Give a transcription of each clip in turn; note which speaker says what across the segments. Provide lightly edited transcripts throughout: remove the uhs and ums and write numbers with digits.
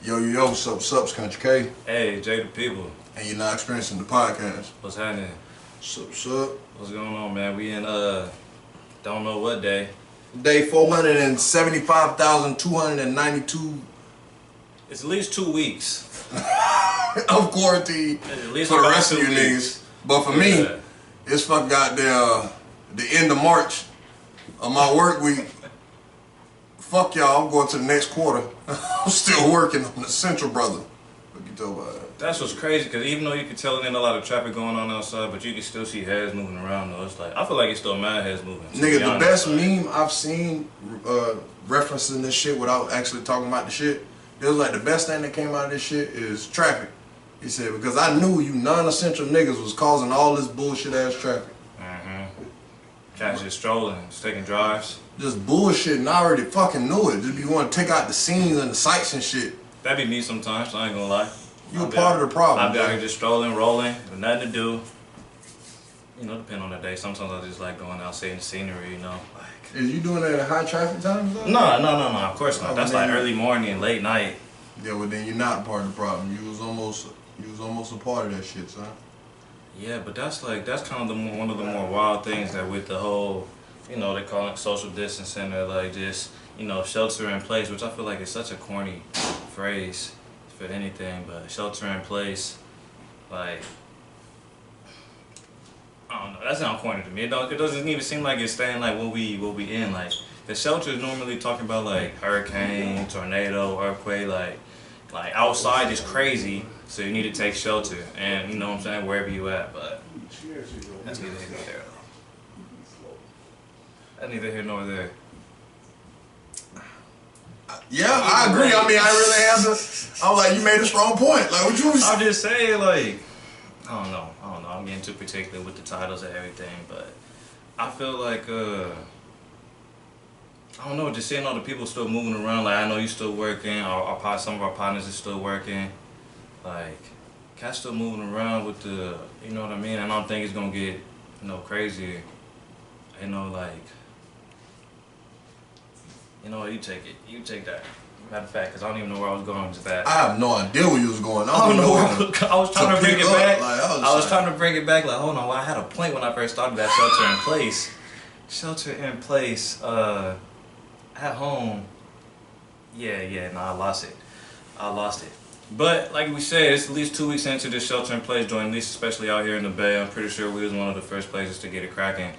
Speaker 1: Yo, what's up, Country K?
Speaker 2: Hey, Jay the People.
Speaker 1: And you're not experiencing the podcast.
Speaker 2: What's happening?
Speaker 1: What's up?
Speaker 2: What's going on, man? We in don't know what day.
Speaker 1: Day 475,292
Speaker 2: It's at least 2 weeks.
Speaker 1: of quarantine
Speaker 2: At least
Speaker 1: for the
Speaker 2: about
Speaker 1: rest of
Speaker 2: 2
Speaker 1: you
Speaker 2: weeks.
Speaker 1: niggas. But for me, it's fucking goddamn the end of March of my work week. Fuck y'all, I'm going to the next quarter. I'm still working on the Central Brother. What you talking about?
Speaker 2: That's what's crazy, because even though you can tell there's a lot of traffic going on outside, but you can still see heads moving around, though. It's like, I feel like it's still mad heads moving.
Speaker 1: Nigga, the best meme I've seen referencing this shit without actually talking about the shit, it was like the best thing that came out of this shit is traffic. He said, because I knew you non-essential niggas was causing all this bullshit ass traffic.
Speaker 2: Cats just strolling, just taking drives.
Speaker 1: Just bullshit, and I already fucking knew it. Just be want to take out the scenes and the sights and shit.
Speaker 2: That be me sometimes, I ain't gonna lie.
Speaker 1: You a part of the problem.
Speaker 2: I be out here just strolling, rolling, with nothing to do. You know, depending on the day. Sometimes I just like going out, seeing the scenery, you know. Like,
Speaker 1: is you doing that at high traffic times though?
Speaker 2: No, of course not. That's like early morning, late night.
Speaker 1: Yeah, well then you're not part of the problem. You was almost a part of that shit, son.
Speaker 2: Yeah, but that's kind of one of the more wild things that with the whole, you know, they call it social distancing or like just, you know, shelter in place, which I feel like is such a corny phrase for anything, but shelter in place, like, I don't know, that sounds corny to me. It doesn't even seem like it's staying like what we in, like, the shelter is normally talking about like hurricane, tornado, earthquake, like outside is crazy, so you need to take shelter, and you know what I'm saying, wherever you at, but that's neither here nor there. That's neither here nor there.
Speaker 1: Yeah, I agree. I mean, I really have to. I was like, you made a strong point. Like, what you was
Speaker 2: I'm just saying, like, I don't know. I'm getting too particular with the titles and everything, but I feel like, I don't know, just seeing all the people still moving around. Like, I know you still working, some of our partners are still working. Like, cats still moving around with the, you know what I mean? I don't think it's gonna get, you know, crazier. You know, like, you know what, you take it. You take that. Matter of fact, because I don't even know where I was going with that.
Speaker 1: I have no idea where you was going.
Speaker 2: I don't know. I was trying to bring it back.
Speaker 1: Like,
Speaker 2: I was trying to bring it back. Like, hold on. Well, I had a point when I first started that shelter in place. Shelter in place. At home. Yeah. No, I lost it. But like we said, it's at least 2 weeks into this shelter in place joint, at least especially out here in the Bay. I'm pretty sure we was one of the first places to get it cracking.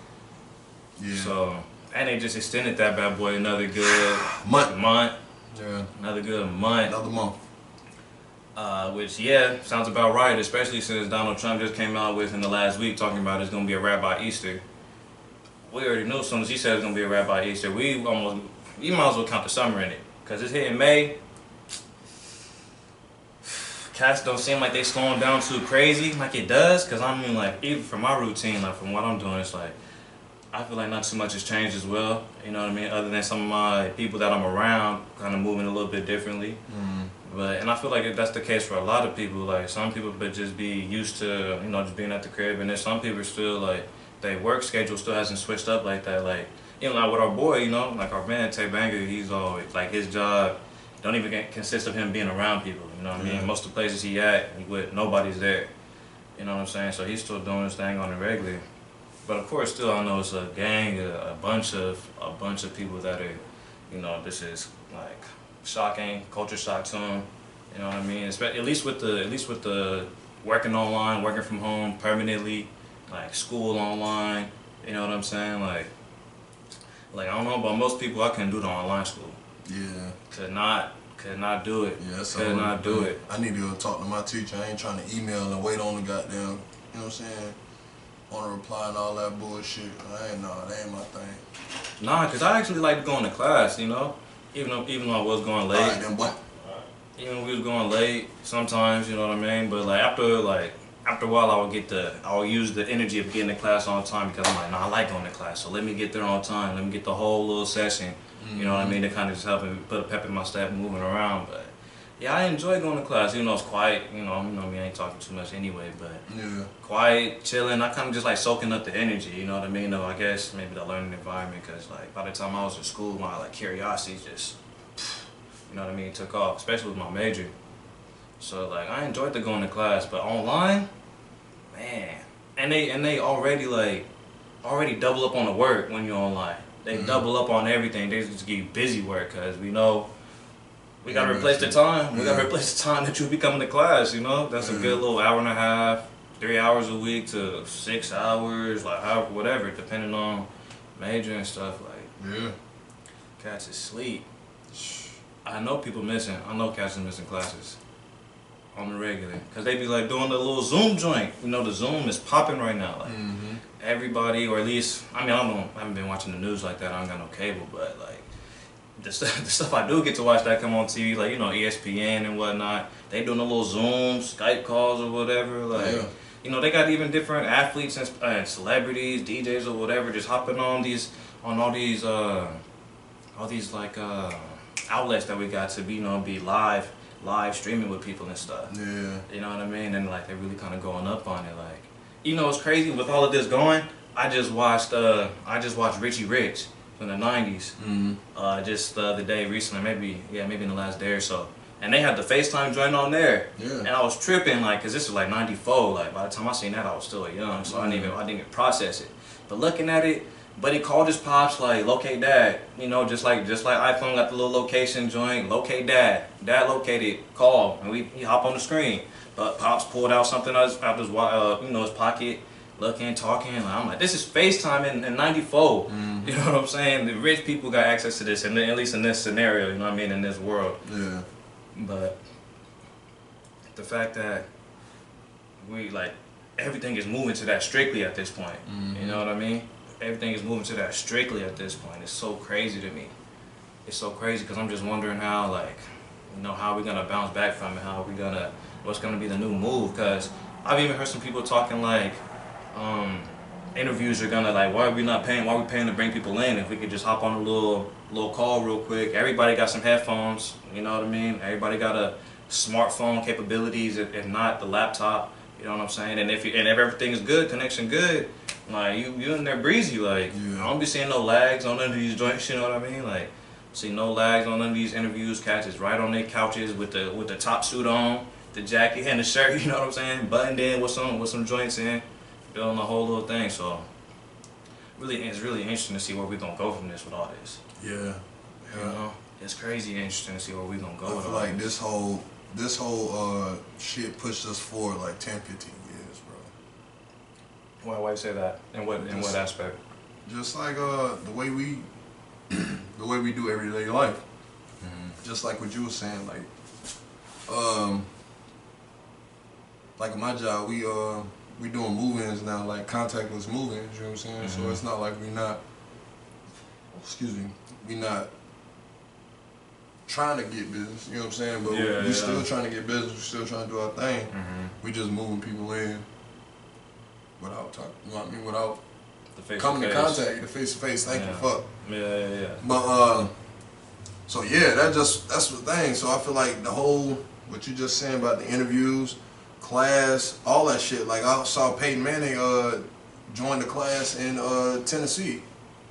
Speaker 1: Yeah.
Speaker 2: So, and they just extended that bad boy another good month.
Speaker 1: Yeah.
Speaker 2: Another good month.
Speaker 1: Another month.
Speaker 2: Which, yeah, sounds about right, especially since Donald Trump just came out with in the last week talking about it's going to be a wrap by Easter. We already knew as soon as he said it's going to be a wrap by Easter, you might as well count the summer in it. Because it's hitting May. Cats don't seem like they slowing down too crazy like it does. Because I mean, like, even from my routine, like from what I'm doing, it's like, I feel like not too much has changed as well, you know what I mean, other than some of my people that I'm around kind of moving a little bit differently. And I feel like that's the case for a lot of people. Like, some people could just be used to, you know, just being at the crib, and then some people still, like, their work schedule still hasn't switched up like that. Like, you know, like with our boy, you know, like our man, Tay Banger, he's always, like, his job don't even consist of him being around people, you know what I mean? Most of the places he at, nobody's there, you know what I'm saying? So he's still doing his thing on the regular. But of course, still, I know it's a gang, a bunch of people that are, you know, this is like shocking, culture shock to them. You know what I mean? At least with the working online, working from home permanently, like school online. You know what I'm saying? Like I don't know about most people. I couldn't do the online school.
Speaker 1: Yeah.
Speaker 2: Could not do it.
Speaker 1: Yeah, that's
Speaker 2: could not do it.
Speaker 1: I need to go talk to my teacher. I ain't trying to email and wait on the goddamn. You know what I'm saying? On a reply and all that bullshit. That ain't my thing.
Speaker 2: Nah, cause I actually like going to class, you know, even though I was going late.
Speaker 1: Alright, then what?
Speaker 2: Even when we was going late, sometimes, you know what I mean. But like after a while, I would use the energy of getting to class on time, because I'm like, nah, I like going to class, so let me get there on time. Let me get the whole little session. You know what I mean? To kind of just help me put a pep in my step moving around. But yeah, I enjoy going to class, even though it's quiet. You know me, I ain't talking too much anyway, but
Speaker 1: yeah,
Speaker 2: quiet, chilling. I kind of just like soaking up the energy, you know what I mean? Though I guess maybe the learning environment, because like by the time I was in school, my like curiosity just you know what I mean, took off, especially with my major. So like I enjoyed the going to class, but online, man, and they already double up on the work when you're online. They double up on everything. They just give you busy work because we know we gotta replace the time. We gotta replace the time that you be coming to class. You know, that's a good little hour and a half, 3 hours a week to 6 hours, like however, whatever, depending on major and stuff. Like,
Speaker 1: Yeah.
Speaker 2: cats is sleep. I know people missing. I know cats is missing classes on the regular because they be like doing the little Zoom joint. You know, the Zoom is popping right now. Like everybody, or at least I mean, I haven't been watching the news like that. I don't got no cable, but like the stuff I do get to watch that come on TV, like you know ESPN and whatnot. They doing the little Zooms, Skype calls or whatever. Like you know, they got even different athletes and celebrities, DJs or whatever, just hopping on all these like outlets that we got to be be live streaming with people and stuff.
Speaker 1: Yeah.
Speaker 2: You know what I mean? And like they're really kind of going up on it. Like, you know, it's crazy with all of this going. I just watched Richie Rich from the '90s. Just the other day, recently, maybe in the last day or so. And they had the FaceTime joint on there.
Speaker 1: Yeah.
Speaker 2: And I was tripping, like, cause this was like '94. Like by the time I seen that, I was still young, so I didn't even process it. But looking at it. But he called his pops like, locate dad, you know, just like iPhone got the little location joint, locate dad. Dad located, call, and he hop on the screen. But pops pulled out something out his his pocket, looking, talking. And I'm like, this is FaceTime in '94. You know what I'm saying? The rich people got access to this, and at least in this scenario, you know what I mean, in this world.
Speaker 1: Yeah.
Speaker 2: But the fact that everything is moving to that strictly at this point. You know what I mean? Everything is moving to that strictly at this point. It's so crazy to me. It's so crazy because I'm just wondering how, how are we gonna bounce back from it? What's gonna be the new move? Because I've even heard some people talking interviews are gonna why are we paying to bring people in if we could just hop on a little call real quick? Everybody got some headphones, you know what I mean? Everybody got a smartphone capabilities, if not the laptop. You know what I'm saying? And if everything is good, connection good, like you in there breezy, I don't be seeing no lags on none of these joints. You know what I mean? See no lags on none of these interviews. Cats is right on their couches with the top suit on, the jacket and the shirt. You know what I'm saying? Buttoned in with some joints in, building the whole little thing. So it's really interesting to see where we gonna go from this with all this.
Speaker 1: Yeah.
Speaker 2: You know, it's crazy interesting to see where we gonna go.
Speaker 1: I feel like this whole shit pushed us forward 10, 15 years, bro.
Speaker 2: Why you say that? In what aspect?
Speaker 1: Just like the way we do everyday life. Just like what you were saying, like my job, we doing move-ins now, like contactless move-ins, you know what I'm saying? So it's not like we not trying to get business, you know what I'm saying? But we still trying to get business, we still trying to do our thing. We just moving people in without talking, you know what I mean? Without coming to contact, the face-to-face, thank you, fuck.
Speaker 2: Yeah.
Speaker 1: But, so yeah, that's the thing. So I feel like what you just saying about the interviews, class, all that shit. Like I saw Peyton Manning join the class in Tennessee.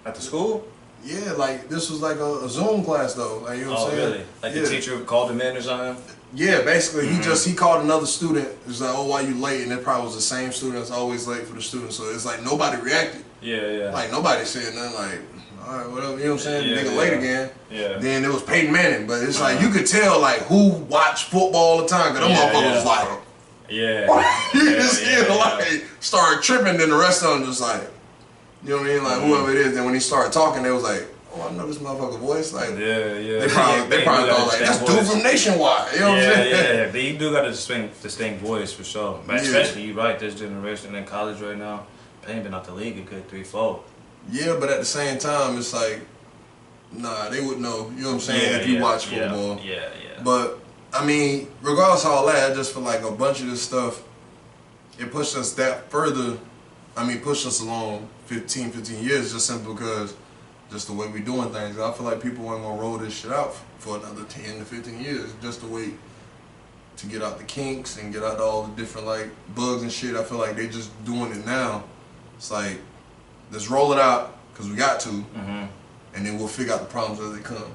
Speaker 2: At the school?
Speaker 1: Yeah, this was a Zoom class though. You know what I'm saying?
Speaker 2: Really? The teacher called him in or something?
Speaker 1: Yeah, basically he called another student. It was like, oh, why you late? And it probably was the same student that's always late for the student. So it's like nobody reacted.
Speaker 2: Yeah.
Speaker 1: Like nobody said nothing. All right, whatever. You know what I'm saying?
Speaker 2: Yeah,
Speaker 1: Nigga late again.
Speaker 2: Yeah.
Speaker 1: Then it was Peyton Manning, but it's like you could tell who watched football all the time. Cause them motherfuckers was like, you just hear start tripping. Then the rest of them just you know what I mean? Whoever it is. Then when he started talking, they was like, oh, I know this motherfucker voice. They probably thought that's dude from Nationwide. You know what I'm saying?
Speaker 2: Yeah. You do got a distinct voice for sure. But especially you right, this generation in college right now, Payne been out the league a good 3-4.
Speaker 1: Yeah, but at the same time, it's nah, they would know. You know what I'm saying? If you watch football.
Speaker 2: Yeah.
Speaker 1: But I mean, regardless of all that, I just feel like a bunch of this stuff, it pushed us that further. I mean, pushed us along 15 years just simply because just the way we doing things. I feel like people weren't gonna roll this shit out for another 10 to 15 years just to wait to get out the kinks and get out all the different bugs and shit. I feel like they just doing it now. It's let's roll it out because we got to, and then we'll figure out the problems as they come,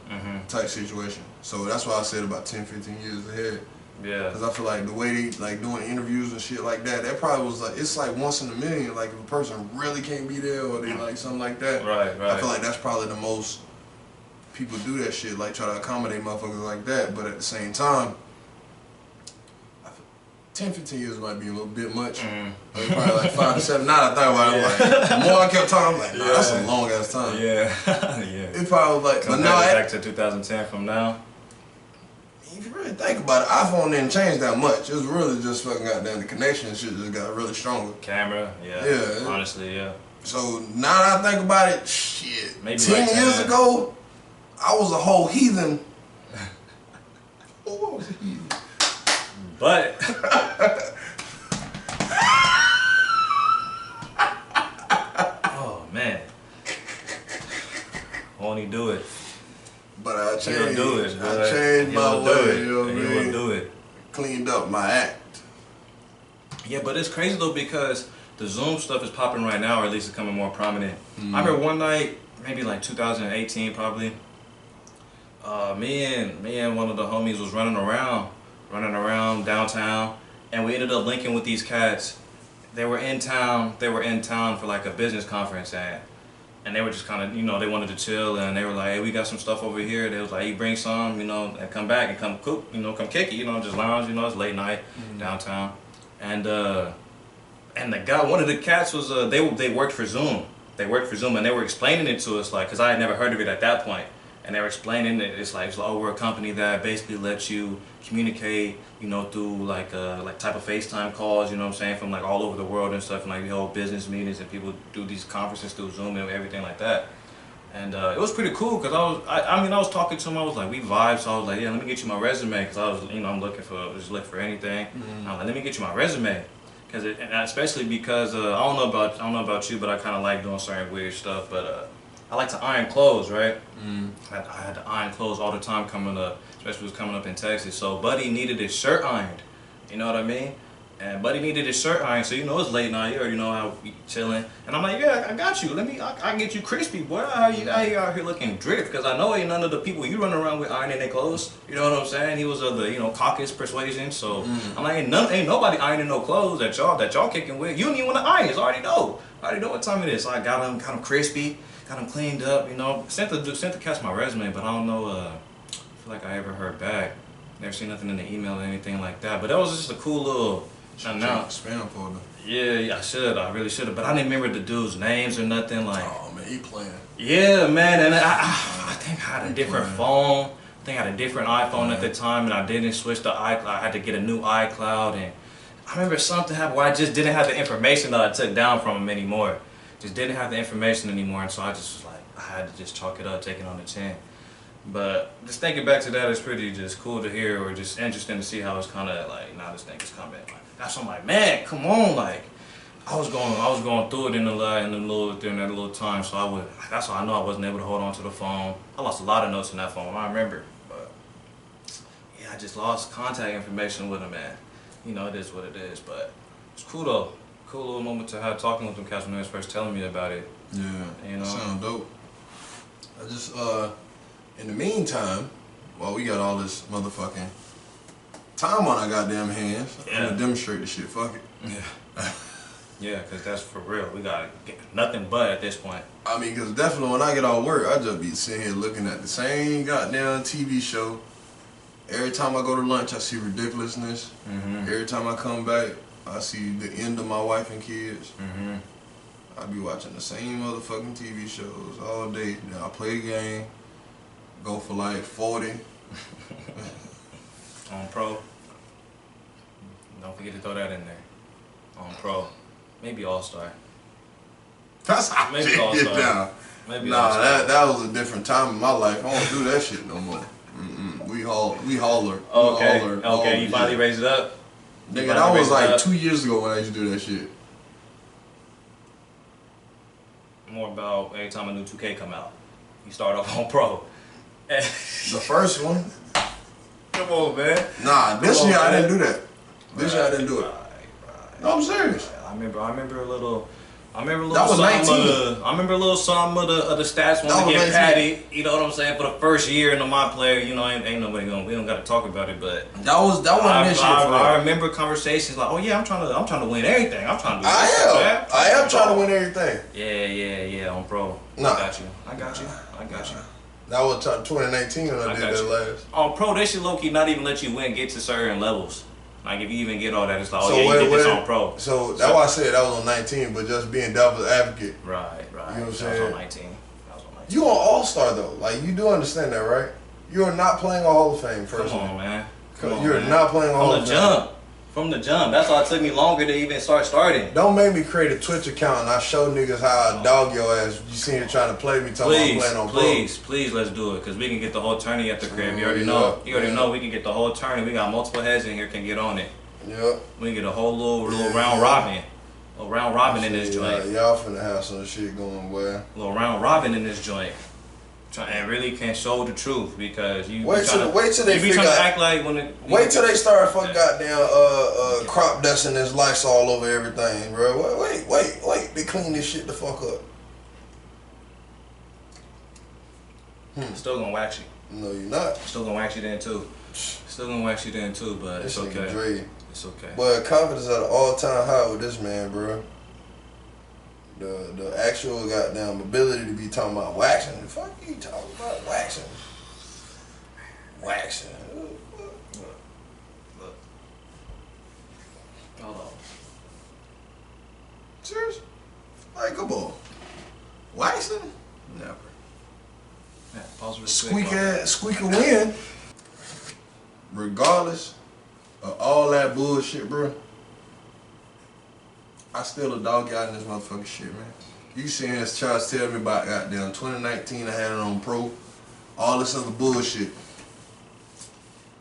Speaker 1: type situation. So that's why I said about 10, 15 years ahead.
Speaker 2: Yeah.
Speaker 1: Because I feel like the way they like doing interviews and shit like that probably was like, it's like once in a million. Like if a person really can't be there or they like something like that.
Speaker 2: Right.
Speaker 1: I feel like that's probably the most people do that shit, like try to accommodate motherfuckers like that. But at the same time, 10, 15 years might be a little bit much. Like probably like 5 to 7. Now I thought about it, I'm like, the more I kept talking, I'm like, nah, that's a long ass time.
Speaker 2: Yeah.
Speaker 1: It probably was like,
Speaker 2: Compare
Speaker 1: but now
Speaker 2: it back to 2010 from now.
Speaker 1: if you really think about it, iPhone didn't change that much. It was really just fucking goddamn the connection and shit just got really stronger.
Speaker 2: Camera, yeah.
Speaker 1: Yeah.
Speaker 2: Honestly, yeah.
Speaker 1: So now that I think about it, shit.
Speaker 2: Maybe
Speaker 1: 10
Speaker 2: like
Speaker 1: years
Speaker 2: 10.
Speaker 1: ago, I was a whole heathen. Oh, I was a heathen.
Speaker 2: But oh man, won't he do it?
Speaker 1: But I
Speaker 2: He'll
Speaker 1: changed.
Speaker 2: do it.
Speaker 1: I changed my way. You know what I
Speaker 2: He
Speaker 1: mean?
Speaker 2: will do it.
Speaker 1: Cleaned up my act.
Speaker 2: Yeah, but it's crazy though because the Zoom stuff is popping right now, or at least it's becoming more prominent. I remember one night, maybe like 2018 probably. Me and one of the homies was running around downtown, and we ended up linking with these cats. They were in town for like a business conference, and they were just kind of, you know, they wanted to chill, and they were like, hey, we got some stuff over here. They was like, hey, bring some, you know, and come back and come cook, you know, come kick it, you know, just lounge, you know, it's late night downtown. And the guy, one of the cats was, they worked for Zoom. They worked for Zoom, and they were explaining it to us, like, because I had never heard of it at that point. And they were explaining it. It's like, oh, we're a company that basically lets you communicate, you know, through like type of FaceTime calls, you know what I'm saying, from like all over the world and stuff, and like we hold business meetings and people do these conferences through Zoom and everything like that. And it was pretty cool because I was talking to him. I was like, we vibe, so I was like, yeah, let me get you my resume because I was, you know, I'm looking for anything. And I'm like, let me get you my resume, and especially because I don't know about you, but I kind of like doing certain weird stuff, but. I like to iron clothes, right? I had to iron clothes all the time coming up, especially was coming up in Texas. So Buddy needed his shirt ironed, you know what I mean? And Buddy needed his shirt ironed, so you know it's late night, you already know how we chilling. And I'm like, yeah, I got you. I get you crispy, boy. How you out here looking dripped? Because I know ain't none of the people you run around with ironing their clothes. You know what I'm saying? He was of the, you know, caucus persuasion. So I'm like, ain't nobody ironing no clothes that y'all kicking with. You don't even want to iron. I already know what time it is. So I got him crispy. Got them cleaned up, you know. Sent the cats my resume, but I don't know. I feel like I ever heard back. Never seen nothing in the email or anything like that. But that was just a cool little
Speaker 1: Spam folder.
Speaker 2: Yeah, I really should have. But I didn't remember the dudes' names or nothing. Like,
Speaker 1: oh man, he playing.
Speaker 2: Yeah, man, and I think I had a different phone. I think I had a different iPhone at the time, and I didn't switch to iCloud. I had to get a new iCloud, and I remember something happened where I just didn't have the information that I took down from him anymore. Just didn't have the information anymore, and so I just was like, I had to just chalk it up, take it on the chin. But just thinking back to that, it's pretty just cool to hear, or just interesting to see how it's kind of like, now this thing is coming. Like, that's what I'm like, man, come on, like I was going through it during that little time, so that's why I know I wasn't able to hold on to the phone. I lost a lot of notes in that phone, I remember, but yeah, I just lost contact information with him, man. You know, it is what it is, but it's cool though. Cool little moment to have talking with them cats when they was first telling me about it.
Speaker 1: Yeah,
Speaker 2: you know,
Speaker 1: sound dope. I just in the meantime, while we got all this motherfucking time on our goddamn hands, I'm gonna demonstrate this shit. Fuck it.
Speaker 2: Yeah. Yeah, cause that's for real. We gotta get nothing but at this point.
Speaker 1: I mean, cause definitely when I get off work, I just be sitting here looking at the same goddamn TV show. Every time I go to lunch, I see ridiculousness. Every time I come back, I see the end of my wife and kids. I be watching the same motherfucking TV shows all day. Then I play a game, go for like 40.
Speaker 2: On Pro. Don't forget to throw that in there. On Pro. Maybe All-Star.
Speaker 1: That's how
Speaker 2: Maybe
Speaker 1: shit
Speaker 2: All-Star.
Speaker 1: get down.
Speaker 2: Maybe
Speaker 1: nah,
Speaker 2: All-Star.
Speaker 1: that was a different time in my life. I don't do that shit no more. We hauler.
Speaker 2: Okay, you finally raised it up?
Speaker 1: Nigga, that was like 2 years ago when I used to do that shit.
Speaker 2: More about every time a new 2K come out. You start off on Pro.
Speaker 1: The first one?
Speaker 2: Come on, man.
Speaker 1: Nah, this year I didn't do that. This year I didn't do it. No, I'm serious.
Speaker 2: I remember a little I remember a
Speaker 1: That
Speaker 2: little
Speaker 1: was
Speaker 2: something
Speaker 1: 19.
Speaker 2: I remember a little something of the stats when
Speaker 1: That
Speaker 2: we
Speaker 1: was
Speaker 2: get
Speaker 1: 19.
Speaker 2: patty. You know what I'm saying? For the first year into my player, you know, ain't nobody gonna. We don't got to talk about it, but
Speaker 1: That wasn't this shit for
Speaker 2: I
Speaker 1: real.
Speaker 2: remember conversations like, oh yeah, I'm trying to win everything. I'm trying to. Do this,
Speaker 1: I am trying to win everything.
Speaker 2: Yeah. On pro.
Speaker 1: Nah.
Speaker 2: I got you.
Speaker 1: That was 2019 when I did that last.
Speaker 2: On pro, they should low key not even let you get to certain levels. Like if you even get all that, it's like, oh
Speaker 1: So
Speaker 2: yeah, you
Speaker 1: wait,
Speaker 2: get this on pro.
Speaker 1: So that's why I said that was on 19, but just being devil's advocate.
Speaker 2: Right.
Speaker 1: You know what I'm
Speaker 2: That was
Speaker 1: saying?
Speaker 2: on 19.
Speaker 1: You on All-Star though, like you do understand that, right? You are not playing a Hall of Fame first.
Speaker 2: Come on, man.
Speaker 1: You're not playing a Hall of Fame.
Speaker 2: From the jump. That's why it took me longer to even start starting.
Speaker 1: Don't make me create a Twitch account and I show niggas how I dog your ass. You seen here trying to play me, talking about playing on pro.
Speaker 2: Please, let's do it, because we can get the whole tourney at the crib. You already know. You already know we can get the whole tourney. We got multiple heads in here can get on it.
Speaker 1: Yep.
Speaker 2: We can get a whole little round robin. A round robin in this joint.
Speaker 1: Y'all finna have some shit going, boy.
Speaker 2: A little round robin in this joint. And really can't show the truth, because you
Speaker 1: wait till they
Speaker 2: be trying to act like when it,
Speaker 1: wait till they start fucking goddamn crop dusting this lights all over everything, bro. Wait. They clean this shit the fuck up.
Speaker 2: Still gonna wax you.
Speaker 1: No, you're not.
Speaker 2: Still gonna wax you then too. But it's okay.
Speaker 1: Dre.
Speaker 2: It's okay.
Speaker 1: But confidence at an all-time high with this man, bro. The actual goddamn ability to be talking about waxing. The fuck you talking about waxing? Waxing.
Speaker 2: Look. Hold on.
Speaker 1: Serious? Like, come on. Waxing? Never.
Speaker 2: Yeah, pause real quick.
Speaker 1: Squeak a win. Regardless of all that bullshit, bro. I still a dog out in this motherfucking shit, man. You seen this Charles tell me about goddamn 2019 I had it on pro. All this other bullshit.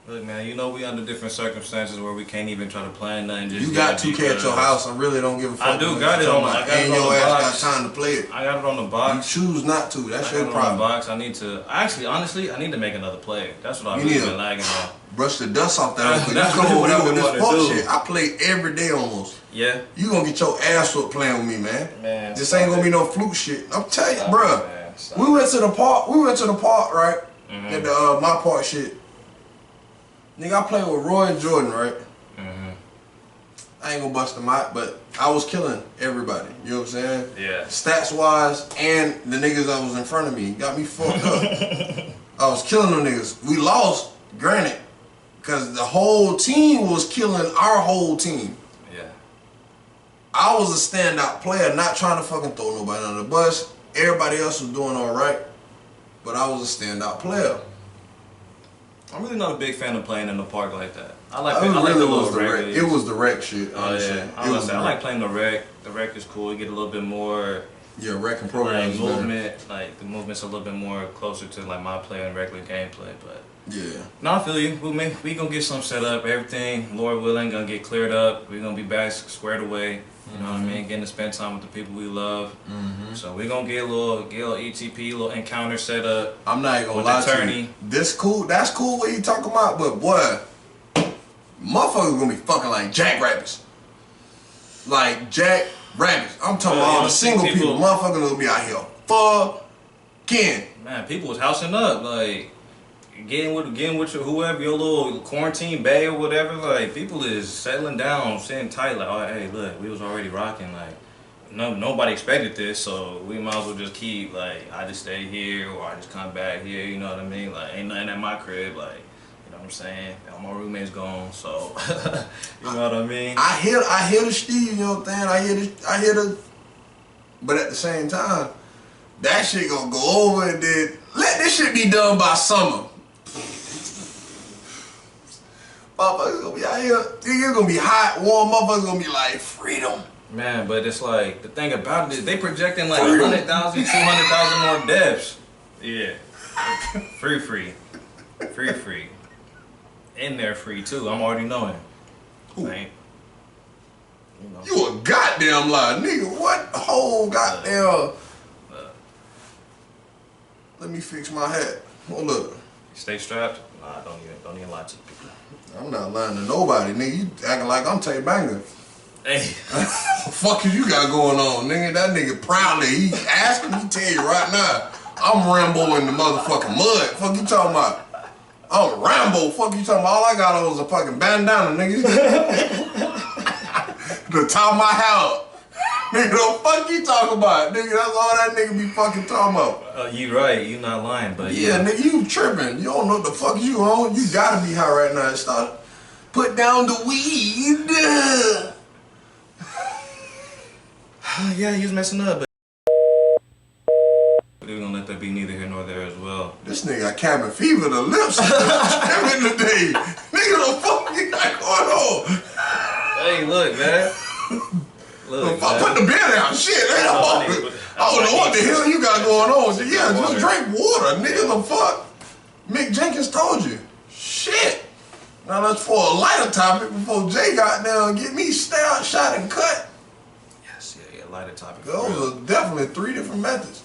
Speaker 2: Look, man, you know we under different circumstances where we can't even try to plan nothing. Just
Speaker 1: You got 2K at your house. I really don't give a fuck.
Speaker 2: I do got it on my.
Speaker 1: And your ass got time to play it.
Speaker 2: I got it on the box.
Speaker 1: You choose not to. That's your problem.
Speaker 2: On the box. I need to. Honestly, I need to make another play. That's what I've been lagging on.
Speaker 1: Brush the dust off that.
Speaker 2: That's
Speaker 1: you come over
Speaker 2: what
Speaker 1: here with this
Speaker 2: I
Speaker 1: fuck
Speaker 2: do.
Speaker 1: shit. I play every day almost.
Speaker 2: Yeah.
Speaker 1: You gonna get your ass whooped playing with me, man.
Speaker 2: Man.
Speaker 1: This ain't gonna be no fluke shit. I'm telling you, bruh. We went to the park, right? At the my park shit. Nigga, I played with Roy and Jordan, right? I ain't gonna bust them out, but I was killing everybody. You know what I'm saying?
Speaker 2: Yeah.
Speaker 1: Stats wise, and the niggas that was in front of me got me fucked up. I was killing them niggas. We lost, granted, because the whole team was killing our whole team.
Speaker 2: Yeah.
Speaker 1: I was a standout player, not trying to fucking throw nobody under the bus. Everybody else was doing all right, but I was a standout player.
Speaker 2: I'm really not a big fan of playing in the park like that. I
Speaker 1: It
Speaker 2: like the little rec.
Speaker 1: It was the rec shit.
Speaker 2: Oh yeah, I like playing the rec. The rec is cool. You get a little bit more.
Speaker 1: Yeah, rec and program
Speaker 2: like movement. Like the movement's a little bit more closer to like my play and regular gameplay. But
Speaker 1: yeah,
Speaker 2: no, I feel you. We gonna get something set up. Everything, Lord willing, gonna get cleared up. We gonna be back squared away. You know what I mean? Getting to spend time with the people we love. So we gonna get a little ETP, a little encounter set up.
Speaker 1: I'm not even gonna lie to you. That's cool what you talking about, but boy, motherfuckers gonna be fucking like jackrabbits. Like jackrabbits. I'm talking about all the single people. Motherfuckers gonna be out here fucking.
Speaker 2: Man, people was housing up, like getting with your whoever, your little quarantine bay or whatever. Like people is settling down, sitting tight. Like, oh hey, look, we was already rocking. Like, nobody expected this, so we might as well just keep. Like, I just stay here or I just come back here. You know what I mean? Like, ain't nothing at my crib. Like, you know what I'm saying? All my roommates gone, so you know what I mean?
Speaker 1: I hear the Steve. You know what I'm saying? I hear the. But at the same time, that shit gonna go over and then let this shit be done by summer. Motherfuckers gonna be out here. It's gonna be hot, warm. Motherfuckers gonna be like freedom.
Speaker 2: Man, but it's like the thing about it is they projecting like 100,000, 200,000 more deaths. Yeah, free, in there free too. I'm already knowing. Right? You know.
Speaker 1: You a goddamn lie, nigga. What whole goddamn? Let me fix my hat. Hold up.
Speaker 2: Stay strapped. Nah, don't even lie to the people.
Speaker 1: I'm not lying to nobody, nigga. You acting like I'm Tay Banger.
Speaker 2: Hey.
Speaker 1: Fuck you got going on, nigga? That nigga proudly, he asking me, tell you right now, I'm Rambo in the motherfucking mud. Fuck you talking about? I'm Rambo. Fuck you talking about? All I got on was a fucking bandana, nigga. The top of my house. Nigga, the fuck you talking about? Nigga, that's all that nigga be fucking talking about.
Speaker 2: You right, you not lying, but
Speaker 1: Yeah, nigga, you tripping. You don't know what the fuck you on. You gotta be high right now. Start, put down the weed.
Speaker 2: Yeah, he was messing up, but we're gonna let that be neither here nor there as well.
Speaker 1: This nigga got cabin fever, the lips tripping today. Nigga, the fuck you got going on?
Speaker 2: Hey, look, man. Look,
Speaker 1: I put the beer down. Shit, I don't know what the hell you got going on. So, yeah, just drink water, nigga. The fuck? Mick Jenkins told you. Shit. Now that's for a lighter topic before Jay got down and get me stabbed, shot, and cut.
Speaker 2: Yes, yeah, lighter topic.
Speaker 1: Those are definitely 3 different methods.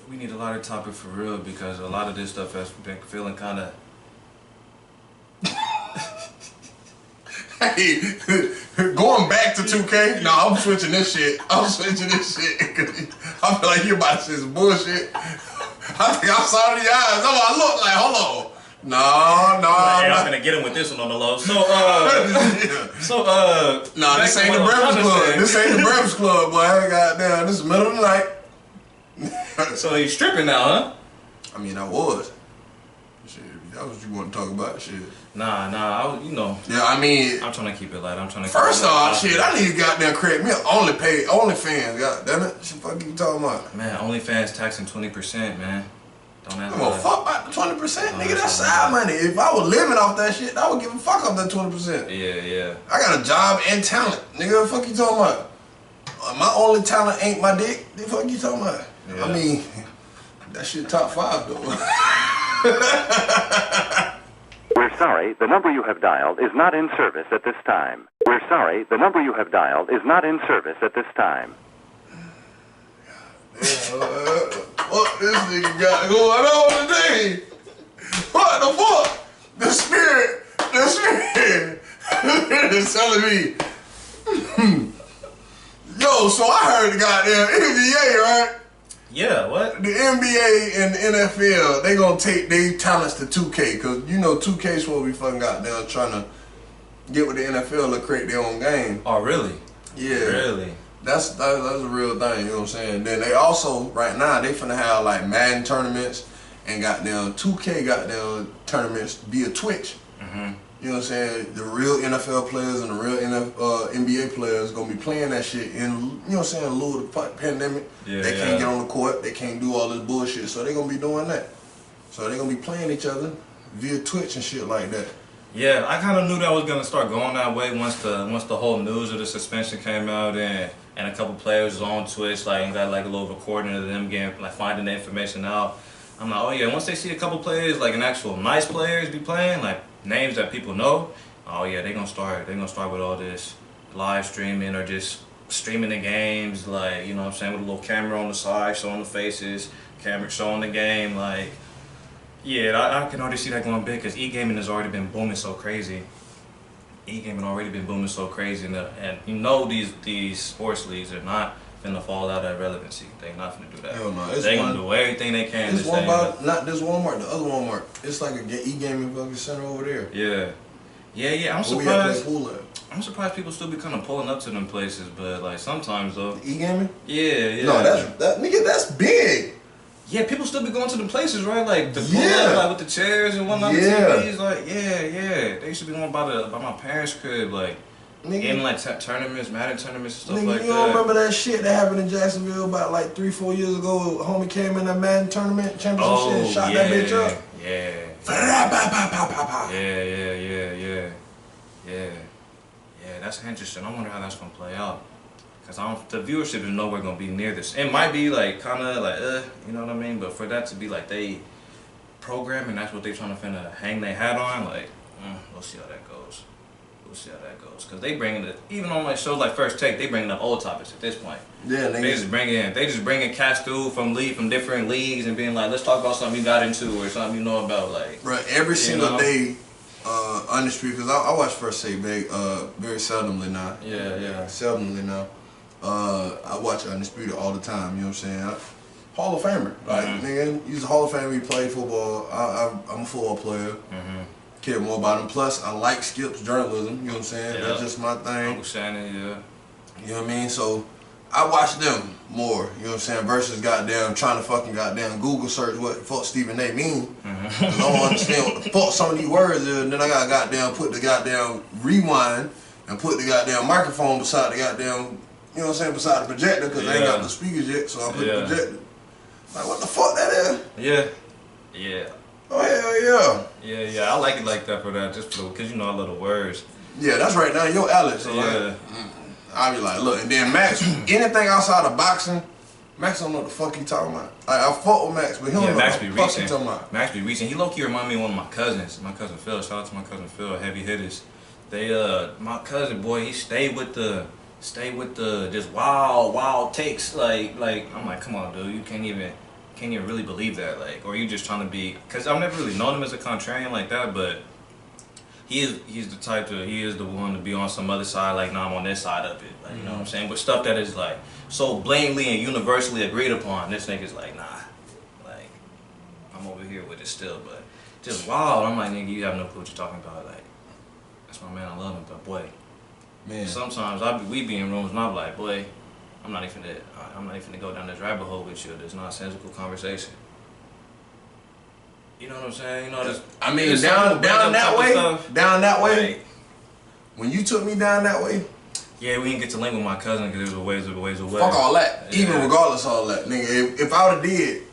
Speaker 2: We need a lighter topic for real because a lot of this stuff has been feeling kind of.
Speaker 1: Hey, going back to 2K, no, I'm switching this shit. I'm switching this shit. I feel like you about to say some bullshit. I think I saw the eyes. I look like, hold on. No.
Speaker 2: Hey, I'm gonna get him with this one on the low.
Speaker 1: No, this ain't the Breakfast Club. This ain't the Breakfast Club, boy. I got down. This is the middle of the night.
Speaker 2: So he's stripping now, huh?
Speaker 1: I mean, I was. Shit, that was what you want to talk about, shit.
Speaker 2: Nah, you know.
Speaker 1: Yeah, I mean,
Speaker 2: I'm trying to keep it light. I'm trying to.
Speaker 1: First off, shit, I need to goddamn create me an OnlyFans. Goddamn it, what the fuck you talking about?
Speaker 2: Man, OnlyFans taxing 20%, man. Don't ask.
Speaker 1: Well, fuck about the 20%, nigga. That's side money. If I was living off that shit, I would give a fuck off that 20%.
Speaker 2: Yeah.
Speaker 1: I got a job and talent, nigga. What the fuck you talking about? My only talent ain't my dick. The fuck you talking about?
Speaker 2: Yeah.
Speaker 1: I mean, that shit top 5 though.
Speaker 3: We're sorry, the number you have dialed is not in service at this time. We're sorry, the number you have dialed is not in service at this time.
Speaker 1: What this nigga got going on today? What the fuck? The spirit is telling me. Yo, so I heard the goddamn NBA, right?
Speaker 2: Yeah, what?
Speaker 1: The NBA and the NFL, they gonna take their talents to 2K, cause you know 2K is what we fucking got there trying to get with the NFL to create their own game.
Speaker 2: Oh, really?
Speaker 1: Yeah.
Speaker 2: Really?
Speaker 1: That's a real thing, you know what I'm saying? Then they also, right now, they finna have like Madden tournaments and goddamn 2K goddamn tournaments via Twitch.
Speaker 2: Mm-hmm.
Speaker 1: You know what I'm saying? The real NFL players and the real NBA players gonna be playing that shit in, you know what I'm saying, in lieu of the pandemic.
Speaker 2: Yeah,
Speaker 1: they can't get on the court, they can't do all this bullshit, so they gonna be doing that. So they gonna be playing each other via Twitch and shit like that.
Speaker 2: Yeah, I kind of knew that was gonna start going that way once the whole news of the suspension came out and a couple players was on Twitch and got like a little recording of them getting like finding the information out. I'm like, oh yeah, once they see a couple players like an actual nice players be playing like names that people know, oh yeah, they gonna start with all this live streaming or just streaming the games, like, you know what I'm saying, with a little camera on the side showing the faces, camera showing the game, like. Yeah, I can already see that going big because e-gaming has already been booming so crazy. And you know these sports leagues are not finna fall out of relevancy. They're not finna do that.
Speaker 1: Hell no.
Speaker 2: They're gonna do everything they can to
Speaker 1: It's
Speaker 2: stay.
Speaker 1: not this Walmart, the other Walmart. It's like a e-gaming fucking center over there.
Speaker 2: Yeah. I'm
Speaker 1: Where we at play
Speaker 2: surprised.
Speaker 1: pool at?
Speaker 2: I'm surprised people still be kind of pulling up to them places, but like sometimes though.
Speaker 1: E-gaming?
Speaker 2: Yeah.
Speaker 1: No, that's big.
Speaker 2: Yeah, people still be going to the places, right? Like the pull
Speaker 1: Yeah.
Speaker 2: up, like with the chairs and whatnot.
Speaker 1: Yeah.
Speaker 2: The TVs, like yeah. They used to be going by my parents' crib, like
Speaker 1: Nigga,
Speaker 2: getting like tournaments, Madden tournaments and stuff
Speaker 1: nigga,
Speaker 2: like
Speaker 1: you
Speaker 2: that.
Speaker 1: don't remember that shit that happened in Jacksonville about like 3-4 years ago? Homie came in that Madden tournament championship shit and shot that bitch up.
Speaker 2: Yeah. Yeah, that's interesting. I wonder how that's gonna play out. Cause the viewership is nowhere gonna be near this. It might be like kind of like you know what I mean. But for that to be like they program and that's what they trying to finna hang their hat on, like we'll see how that goes. Cause they bringing it even on like shows like First Take, they bringing up old topics at this point.
Speaker 1: Yeah,
Speaker 2: They just bringing cats through from different leagues and being like, let's talk about something you got into or something you know about, like.
Speaker 1: Right, every single day Undisputed, because I watch First Take Back very seldomly now.
Speaker 2: Yeah.
Speaker 1: Seldomly now. I watch Undisputed all the time, you know what I'm saying? Hall of Famer. Like, nigga, he's a Hall of Famer, he played football. I'm a football player. Care more about him. Plus, I like Skip's journalism, you know what I'm saying?
Speaker 2: Yeah.
Speaker 1: That's just my thing.
Speaker 2: Uncle Shannon, yeah.
Speaker 1: You know what I mean? So, I watch them more, you know what I'm saying, versus goddamn trying to fucking goddamn Google search what the fuck Stephen A mean. Cause I don't understand what the fuck some of these words is, and then I gotta goddamn put the goddamn rewind and put the goddamn microphone beside the goddamn, you know what I'm saying, beside the projector, cause I ain't got the speakers yet, so I put the projector. Like, what the fuck that is?
Speaker 2: Yeah.
Speaker 1: Oh, hell yeah.
Speaker 2: Yeah, I like it like that for that, just for because you know I love the words.
Speaker 1: Yeah, that's right down your alley, so like, I be like, look, and then Max, anything outside of boxing, Max don't know what the fuck he talking about. Like, I fuck with Max, but he don't know
Speaker 2: Max
Speaker 1: what
Speaker 2: be
Speaker 1: the fuck he
Speaker 2: reaching.
Speaker 1: talking about.
Speaker 2: Max be reaching. He low-key remind me of one of my cousins. My cousin Phil. Shout out to my cousin Phil, Heavy Hitters. They my cousin boy, he stayed with the just wild takes. Like I'm like, come on, dude, you can't even really believe that. Like, or you just trying to be? Cause I've never really known him as a contrarian like that, but. He's the type to, he is the one to be on some other side, like, nah, I'm on this side of it, like, you know what I'm saying? But stuff that is, like, so blatantly and universally agreed upon, this nigga's like, nah, like, I'm over here with it still, but just wild. I'm like, nigga, you have no clue what you're talking about, like, that's my man, I love him, but boy,
Speaker 1: Man.
Speaker 2: sometimes we be in rooms and I'm like, boy, I'm not even gonna go down this rabbit hole with you, this nonsensical conversation. You know what I'm saying? You know, this,
Speaker 1: I mean, down that way,
Speaker 2: like,
Speaker 1: when you took me down that way,
Speaker 2: yeah, we didn't get to link with my cousin because it was a ways away.
Speaker 1: fuck all that.
Speaker 2: Yeah.
Speaker 1: Even regardless of all that, nigga, if I would've did,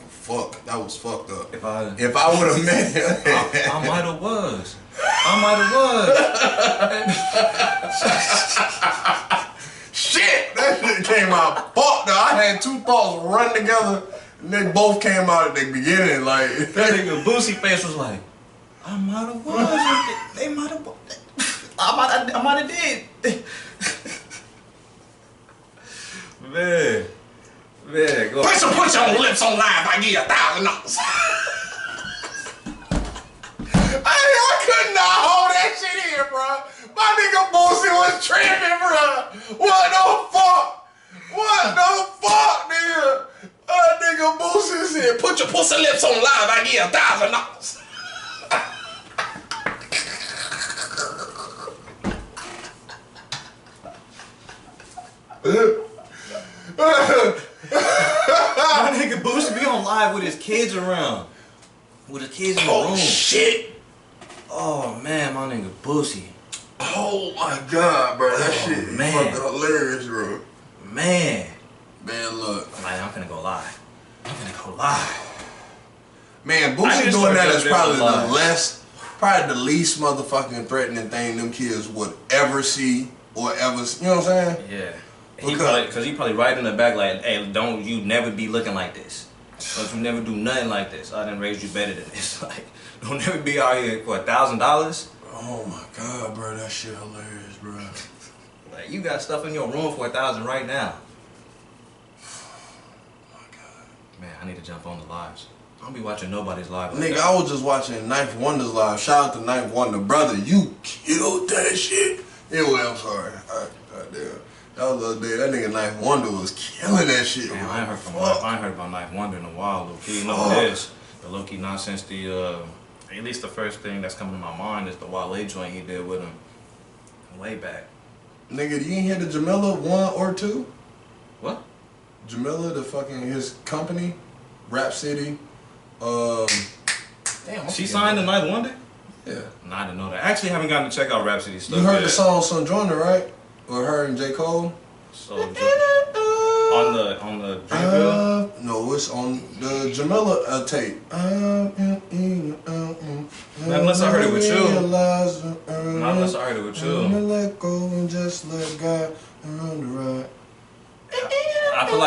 Speaker 1: fuck, that was fucked up.
Speaker 2: If I
Speaker 1: would have met him,
Speaker 2: I might have was.
Speaker 1: Shit, that shit came out fucked up. I had two thoughts run together. And they both came out at the beginning, like
Speaker 2: That nigga Boosie face was like, I might have was. They might have. I might have did. Man, go.
Speaker 1: put your lips on live. I give you $1,000. I could not hold that shit in, bro. My nigga Boosie was tripping, bro. What the fuck, nigga? Nigga Boosie said, put your pussy lips on live, I give you $1,000.
Speaker 2: My nigga Boosie be on live with his kids around. With his kids in the room.
Speaker 1: Oh, shit.
Speaker 2: Oh, man, my nigga Boosie.
Speaker 1: Oh, my God, bro. That shit
Speaker 2: man.
Speaker 1: fucking hilarious, bro.
Speaker 2: Man,
Speaker 1: look.
Speaker 2: I'm finna go live.
Speaker 1: Man,
Speaker 2: I
Speaker 1: Boosie
Speaker 2: just
Speaker 1: doing that
Speaker 2: started
Speaker 1: is
Speaker 2: up
Speaker 1: probably the least motherfucking threatening thing them kids would ever see or ever, you know what I'm saying?
Speaker 2: Yeah.
Speaker 1: Because
Speaker 2: He probably right in the back like, hey, don't you never be looking like this. Don't you never do nothing like this. I done raised you better than this. Like, don't never be out here for $1,000.
Speaker 1: Oh my God, bro, that shit hilarious, bro.
Speaker 2: Like, you got stuff in your room for $1,000 right now.
Speaker 1: Oh my God.
Speaker 2: Man, I need to jump on the lives. I don't be watching nobody's live. Like
Speaker 1: Nigga,
Speaker 2: that.
Speaker 1: I was just watching Ninth Wonder's live. Shout out to Ninth Wonder. Brother, you killed that shit. Anyway, I'm sorry. God damn. That was the other day. That nigga Ninth Wonder was killing that shit.
Speaker 2: Man, I ain't heard about Knife Wonder in a while, low-key. You know
Speaker 1: Fuck.
Speaker 2: what it is? The low-key nonsense, at least the first thing that's coming to my mind is the Wale joint he did with him way back.
Speaker 1: Nigga, you ain't hear the Jamila 1 or 2?
Speaker 2: What?
Speaker 1: Jamila, the fucking, his company, Rap City. Damn.
Speaker 2: She signed to Knife Wonder?
Speaker 1: Yeah.
Speaker 2: Nah, I didn't know that. I actually haven't gotten to check out Rhapsody stuff
Speaker 1: You heard
Speaker 2: yet.
Speaker 1: the song Sojourner, right? With her and J. Cole?
Speaker 2: So, on the Dreamville?
Speaker 1: No, it's on the Jamila tape.
Speaker 2: Not unless I heard it with you.
Speaker 1: Not
Speaker 2: unless I heard it with you.
Speaker 1: Let go and just let God run the ride.
Speaker 2: I feel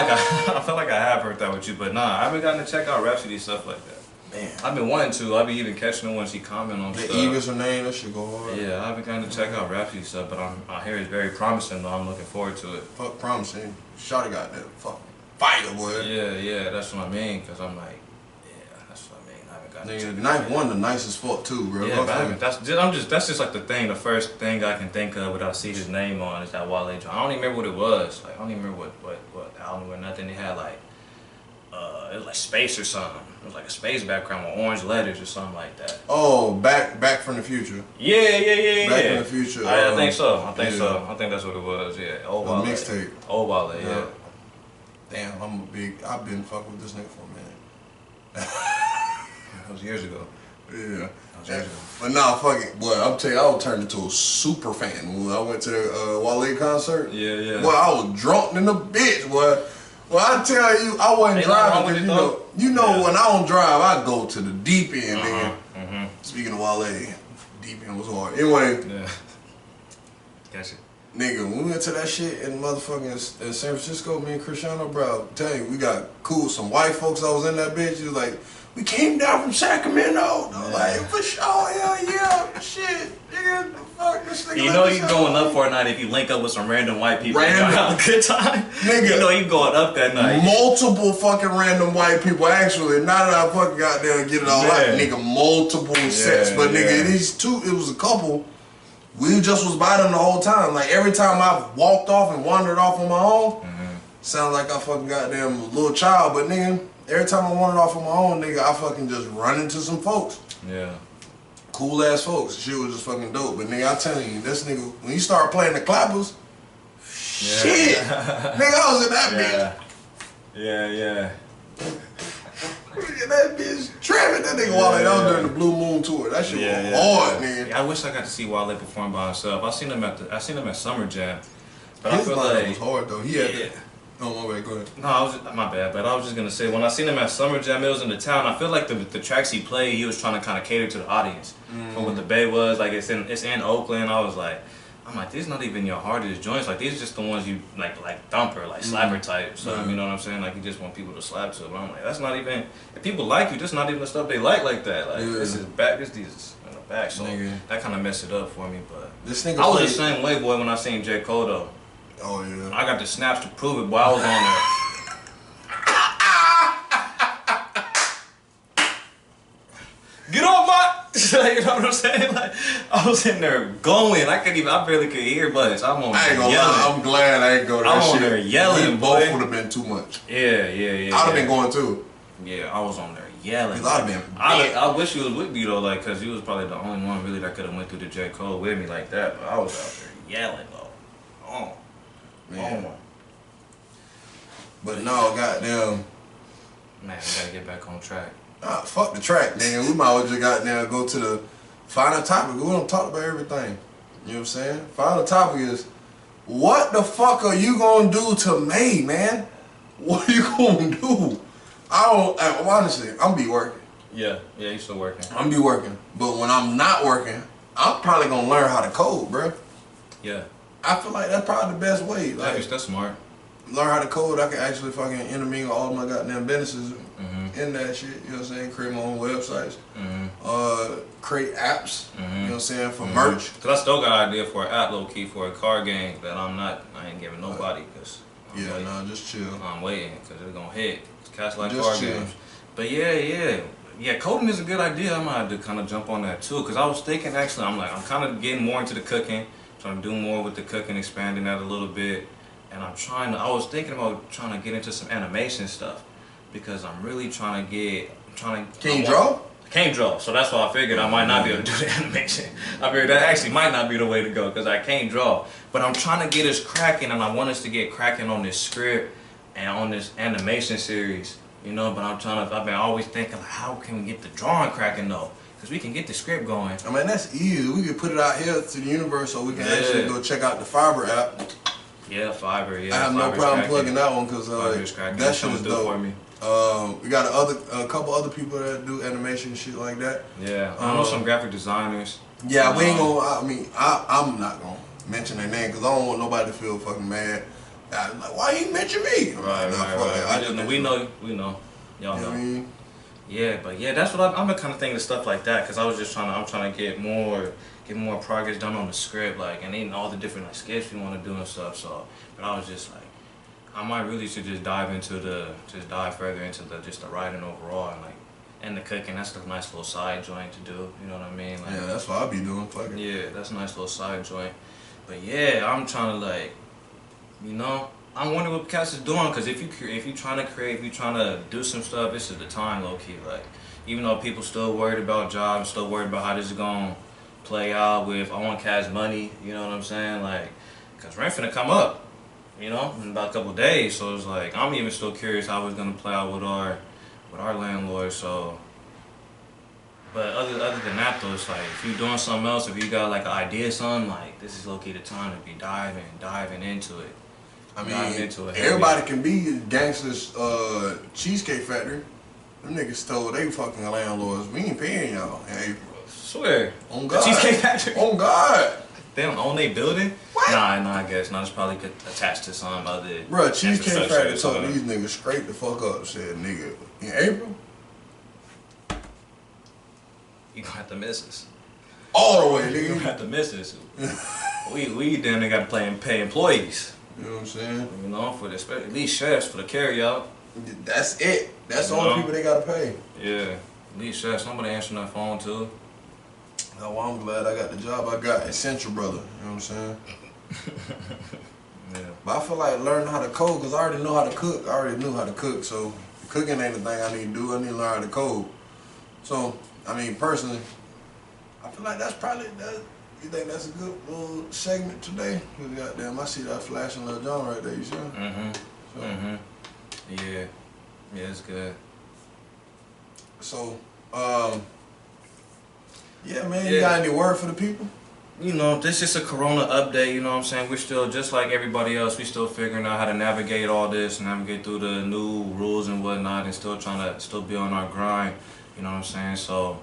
Speaker 2: like I have heard that with you, but nah, I haven't gotten to check out Rhapsody stuff like that.
Speaker 1: Man.
Speaker 2: I've been wanting to. I've been even catching her when she comment on
Speaker 1: The
Speaker 2: stuff.
Speaker 1: Eve is her name, that shit go hard.
Speaker 2: Yeah, I haven't gotten to check out Rhapsody stuff, but I hear it's very promising, though. I'm looking forward to it.
Speaker 1: Fuck promising. Shawty got that fucking fire, boy.
Speaker 2: Yeah, that's what I mean, because I'm like, yeah, that's what I mean. I haven't got
Speaker 1: Nigga, Knife One the nicest fuck too, bro.
Speaker 2: Yeah, but that's just like the first thing I can think of without see his name on is that Wale joint. I don't even remember what it was. Like I don't even remember what album or nothing. They had like it was like space or something. It was like a space background with orange letters or something like that.
Speaker 1: Oh, Back from the Future.
Speaker 2: Yeah.
Speaker 1: Back from the Future.
Speaker 2: I think so. I think
Speaker 1: yeah.
Speaker 2: so. I think that's what it was. Yeah. Old
Speaker 1: A
Speaker 2: Wale.
Speaker 1: mixtape.
Speaker 2: Old Wale. Yeah.
Speaker 1: Damn, I've been fucking with this nigga for a minute.
Speaker 2: That was years ago.
Speaker 1: Yeah.
Speaker 2: years ago.
Speaker 1: But nah, fuck it. Boy, I'm telling you, I was turned into a super fan when I went to the Wale concert.
Speaker 2: Yeah.
Speaker 1: Boy, I was drunk in the bitch, boy. Well, I tell you, I wasn't
Speaker 2: Ain't nothing wrong
Speaker 1: driving.
Speaker 2: with
Speaker 1: You know, when I don't drive, I go to the deep end, nigga.
Speaker 2: Mm-hmm.
Speaker 1: Speaking of Wale, deep end was hard. Anyway,
Speaker 2: Yeah. Gotcha.
Speaker 1: nigga, when we went to that shit in motherfucking in San Francisco, me and Cristiano, bro, I'm telling you, we got cool with some white folks that was in that bitch. He was like, we came down from Sacramento. I was like, for sure, hell yeah, shit, nigga, fuck this nigga.
Speaker 2: You know you going up for a night if you link up with some random white people and
Speaker 1: Random.
Speaker 2: y'all have a good time.
Speaker 1: Nigga.
Speaker 2: You know you going up that night.
Speaker 1: Multiple fucking random white people, actually. Now that I fucking got there and get it all
Speaker 2: Yeah.
Speaker 1: right, nigga, multiple sets. But nigga, it was a couple. We just was by them the whole time. Like every time I walked off and wandered off on my own, sounds like I fucking goddamn little child. But nigga, every time I wandered off on my own, nigga, I fucking just run into some folks.
Speaker 2: Yeah.
Speaker 1: Cool ass folks. Shit was just fucking dope. But nigga, I telling you, this nigga, when you start playing the clappers, shit. Nigga, I was in that bitch.
Speaker 2: Yeah.
Speaker 1: That bitch trapping that nigga Wale. That was during the Blue Moon tour. That shit was hard, nigga.
Speaker 2: Yeah, I wish I got to see Wale perform by himself. I seen him at Summer Jam, but
Speaker 1: His
Speaker 2: I feel
Speaker 1: line
Speaker 2: like
Speaker 1: was hard though. He had
Speaker 2: yeah.
Speaker 1: that. Oh my bad, go ahead.
Speaker 2: No, my bad. But I was just gonna say when I seen him at Summer Jam, it was in the town. I feel like the tracks he played, he was trying to kind of cater to the audience. From what the Bay was, like it's in Oakland. I'm like, these not even your hardest joints. Like these are just the ones you like thumper, like slapper type. So you know what I'm saying? Like you just want people to slap to. But I'm like, that's not even. If people like you, that's not even the stuff they like that. Like this is back. This is in the back. So that kind of messed it up for me. But
Speaker 1: This nigga
Speaker 2: I was
Speaker 1: played-
Speaker 2: the same way, boy, when I seen J. Cole though.
Speaker 1: Oh yeah.
Speaker 2: I got the snaps to prove it, boy. I was on there. Get off my, you know what I'm saying? Like I was in there going. I barely could hear much. I'm on
Speaker 1: I ain't
Speaker 2: there
Speaker 1: gonna
Speaker 2: yelling.
Speaker 1: lie. I'm glad I ain't go to that
Speaker 2: I'm
Speaker 1: shit.
Speaker 2: on there yelling,
Speaker 1: We
Speaker 2: boy.
Speaker 1: both would have been too much.
Speaker 2: Yeah.
Speaker 1: I'd have been going too.
Speaker 2: Yeah, I was on there yelling.
Speaker 1: 'Cause I'd have been.
Speaker 2: I wish you was with me though, like, cause you was probably the only one really that could have went through the J. Cole with me like that. But I was out there yelling though. Oh,
Speaker 1: Man.
Speaker 2: oh.
Speaker 1: But no, goddamn.
Speaker 2: Man, we gotta get back on track.
Speaker 1: Nah, fuck the track, nigga. We might as well just goddamn go to the final topic. We don't talk about everything. You know what I'm saying? Final topic is, what the fuck are you gonna do to May, man? What are you gonna do? Honestly, I'm be working.
Speaker 2: Yeah, you still working.
Speaker 1: I'm be working. But when I'm not working, I'm probably gonna learn how to code, bro.
Speaker 2: Yeah,
Speaker 1: I feel like that's probably the best way. Like,
Speaker 2: that's smart.
Speaker 1: learn how to code, I can actually fucking intermingle all my goddamn businesses in that shit. You know what I'm saying? Create my own websites. Create apps. You know what I'm saying? For merch.
Speaker 2: Cause I still got an idea for an app, low key, for a card game that I ain't giving nobody. Cause
Speaker 1: Yeah, nah, just chill.
Speaker 2: I'm waiting because it's gonna hit. It's cast like
Speaker 1: Just
Speaker 2: card
Speaker 1: chill.
Speaker 2: games. But yeah, coding is a good idea. I might have to kind of jump on that too. Cause I was thinking actually, I'm kind of getting more into the cooking, trying to do more with the cooking, expanding that a little bit. And I was thinking about trying to get into some animation stuff because I'm really trying to
Speaker 1: Can you draw?
Speaker 2: I can't draw, so that's why I figured I might not be able to do the animation. I figured that actually might not be the way to go because I can't draw. But I'm trying to get us cracking, and I want us to get cracking on this script and on this animation series, you know. But I've been always thinking, like, how can we get the drawing cracking though? Because we can get the script going.
Speaker 1: I mean, that's easy. We can put it out here to the universe so we can actually go check out the Fiverr app.
Speaker 2: Yeah, Fiverr. Yeah,
Speaker 1: I have no
Speaker 2: Fiverr's
Speaker 1: problem
Speaker 2: cracking.
Speaker 1: plugging that one because
Speaker 2: Fiverr's cracking.
Speaker 1: that shit is
Speaker 2: do it for
Speaker 1: dope.
Speaker 2: me.
Speaker 1: We got a couple other people that do animation shit like that.
Speaker 2: Yeah, I know some graphic designers.
Speaker 1: Yeah, we ain't gonna. I mean, I'm not gonna mention their name because I don't want nobody to feel fucking mad. Like, why you mention me?
Speaker 2: Right. We know. Y'all
Speaker 1: You know
Speaker 2: know.
Speaker 1: what I mean?
Speaker 2: Yeah, but yeah, that's what I'm kind of thinking of stuff like that because I'm trying to get more progress done on the script, like, and then all the different like skits we want to do and stuff. So, but I was just like, I might really should just dive further into the writing overall and like And the cooking, that's a nice little side joint to do. You know what I mean? Like,
Speaker 1: Yeah, that's what I be doing. Fuck it.
Speaker 2: yeah, that's a nice little side joint. But yeah, I'm trying to like, you know, I'm wondering what Cass is doing, because if you trying to create, if you trying to do some stuff, this is the time, low key. Like, even though people still worried about jobs, still worried about how this is gonna play out with I want Cash money, you know what I'm saying? Like, cause rent finna come up, you know, in about a couple days. So it's like I'm even still curious how it's gonna play out with our landlord. So, but other than that though, it's like if you doing something else, if you got like an idea, something like this is low key the time to be diving into it.
Speaker 1: I
Speaker 2: Diving
Speaker 1: mean,
Speaker 2: into it
Speaker 1: everybody can be gangsters. Cheesecake Factory. Them niggas told they fucking landlords, we ain't paying y'all in April.
Speaker 2: Swear.
Speaker 1: On
Speaker 2: The
Speaker 1: God.
Speaker 2: Cheesecake Factory.
Speaker 1: On God.
Speaker 2: They don't own their building?
Speaker 1: What?
Speaker 2: Nah, I guess. No, it's probably attached to some other.
Speaker 1: Bruh, Cheesecake
Speaker 2: infrastructure
Speaker 1: Factory
Speaker 2: or
Speaker 1: told
Speaker 2: something.
Speaker 1: these niggas straight the fuck up. Said, nigga, in April,
Speaker 2: You gonna have to miss us.
Speaker 1: all the way,
Speaker 2: You gonna
Speaker 1: nigga.
Speaker 2: have to miss us. we then they gotta pay employees.
Speaker 1: You know what I'm saying?
Speaker 2: You know, for the at least chefs for the carry out.
Speaker 1: That's it. That's the
Speaker 2: You
Speaker 1: only
Speaker 2: know?
Speaker 1: people they gotta pay.
Speaker 2: Yeah. At least chefs. Somebody answering that phone too.
Speaker 1: Oh, well, I'm glad I got the job I got at Central, brother. You know what I'm saying?
Speaker 2: Yeah.
Speaker 1: But I feel like learning how to code, because I already know how to cook. I already knew how to cook, so cooking ain't the thing I need to do. I need to learn how to code. So, I mean, personally, I feel like that's probably, you think that's a good little segment today? Cause goddamn, I see that flashing little John right there, you see? So,
Speaker 2: Yeah. Yeah, it's good.
Speaker 1: so yeah, man, you
Speaker 2: Yeah.
Speaker 1: got any word for the people?
Speaker 2: You know, this is a Corona update, you know what I'm saying? We're still, just like everybody else, we still figuring out how to navigate all this, navigate through the new rules and whatnot, and still trying to still be on our grind, you know what I'm saying? So,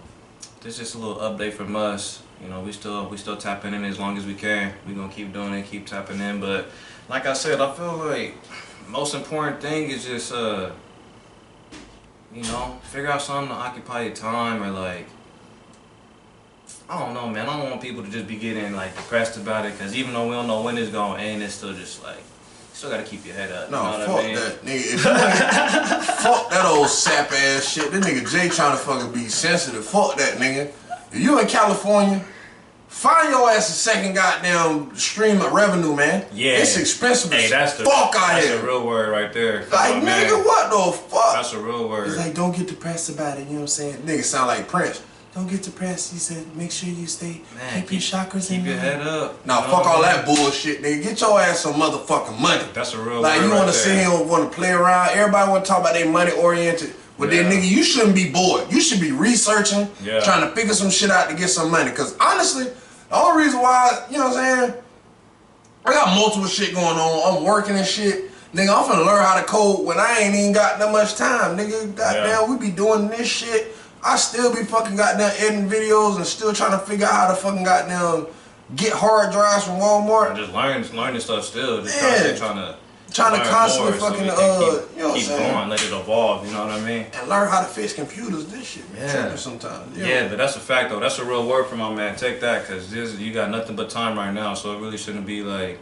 Speaker 2: this is just a little update from us. You know, we still tapping in as long as we can. We gonna keep doing it, keep tapping in, but like I said, I feel like most important thing is just, you know, figure out something to occupy your time, or like, I don't know, man. I don't want people to just be getting like depressed about it, because even though we don't know when it's gonna end, it's still just like, you still gotta keep your head up.
Speaker 1: No,
Speaker 2: you know
Speaker 1: fuck
Speaker 2: what I mean?
Speaker 1: that, nigga. If you ain't, fuck that old sap ass shit. That nigga Jay trying to fucking be sensitive. Fuck that, nigga. If you in California, find your ass a second goddamn stream of revenue, man.
Speaker 2: Yeah.
Speaker 1: It's expensive
Speaker 2: Hey,
Speaker 1: as
Speaker 2: that's the
Speaker 1: fuck out
Speaker 2: that's
Speaker 1: here.
Speaker 2: a real word right there.
Speaker 1: Like,
Speaker 2: Oh, man.
Speaker 1: nigga, what the fuck?
Speaker 2: That's a real word.
Speaker 1: He's like, don't get depressed about it, you know what I'm saying? Nigga sound like Prince. Don't get depressed. He said, make sure you stay,
Speaker 2: Man,
Speaker 1: keep your chakras in
Speaker 2: Keep your
Speaker 1: line.
Speaker 2: head up.
Speaker 1: Nah,
Speaker 2: You know
Speaker 1: fuck
Speaker 2: what
Speaker 1: all
Speaker 2: I
Speaker 1: that
Speaker 2: mean?
Speaker 1: bullshit, nigga. Get your ass some motherfucking money.
Speaker 2: That's a real
Speaker 1: Like,
Speaker 2: word
Speaker 1: you
Speaker 2: right
Speaker 1: want to sit
Speaker 2: there.
Speaker 1: here and want to play around. Everybody want to talk about their money oriented. But then,
Speaker 2: Yeah.
Speaker 1: nigga, you shouldn't be bored. You should be researching,
Speaker 2: Yeah.
Speaker 1: trying to figure some shit out to get some money. Because honestly, the only reason why, you know what I'm saying? I got multiple shit going on. I'm working and shit. Nigga, I'm finna learn how to code when I ain't even got that much time. Nigga, goddamn,
Speaker 2: Yeah.
Speaker 1: we be doing this shit. I still be fucking goddamn editing videos and still trying to figure out how to fucking goddamn get hard drives from Walmart.
Speaker 2: Just learning stuff still. Just
Speaker 1: Yeah.
Speaker 2: constantly trying to
Speaker 1: Trying to
Speaker 2: learn
Speaker 1: constantly
Speaker 2: more so
Speaker 1: fucking,
Speaker 2: we can
Speaker 1: you know what I'm
Speaker 2: keep
Speaker 1: saying?
Speaker 2: going, let it evolve. You know what I mean?
Speaker 1: And learn how to fix computers. This shit be
Speaker 2: Yeah.
Speaker 1: tripping sometimes.
Speaker 2: Yeah, but that's a fact though. That's a real word from my man. Take that, cause you got nothing but time right now. So it really shouldn't be like,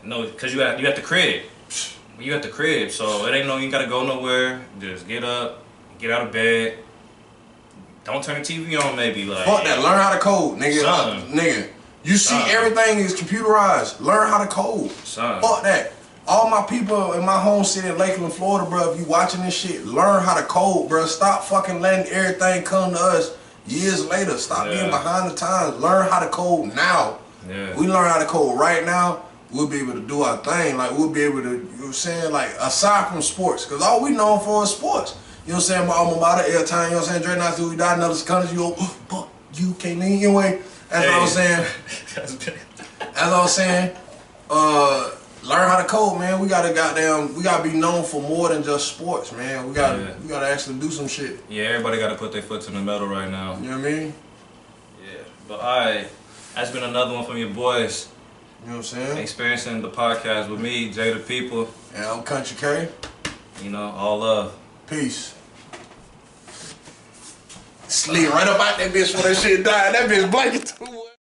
Speaker 2: no, cause you got the crib. You got the crib, so it ain't no, you ain't gotta go nowhere. Just get up, get out of bed. Don't turn the TV on, maybe like.
Speaker 1: Fuck that. Learn how to code, nigga.
Speaker 2: Son.
Speaker 1: Nigga. You see
Speaker 2: Son.
Speaker 1: everything is computerized. Learn how to code.
Speaker 2: Son.
Speaker 1: Fuck that. All my people in my home city in Lakeland, Florida, bro, if you watching this shit, learn how to code, bro. Stop fucking letting everything come to us years later. Stop
Speaker 2: Yeah.
Speaker 1: being behind the times. Learn how to code now.
Speaker 2: Yeah.
Speaker 1: We learn how to code right now, we'll be able to do our thing. Like, we'll be able to, you know what I'm saying? Like, aside from sports, because all we known for is sports. You know what I'm saying? My alma mater, every time, you know what I'm saying? Dreadnoughts, do we die in other countries, you go, oh, fuck, you can't leave. Anyway, that's what I was saying. As I was saying, learn how to code, man. We gotta be known for more than just sports, man. We gotta actually do some shit.
Speaker 2: Yeah, everybody gotta put their foot to the metal right now.
Speaker 1: You know what I mean?
Speaker 2: Yeah, but alright, that's been another one from your boys.
Speaker 1: You know what I'm saying?
Speaker 2: Experiencing the podcast with me, Jay the People.
Speaker 1: And I'm Country K.
Speaker 2: You know, all love.
Speaker 1: Peace. Slid right up out that bitch when that shit died. That bitch blanket too.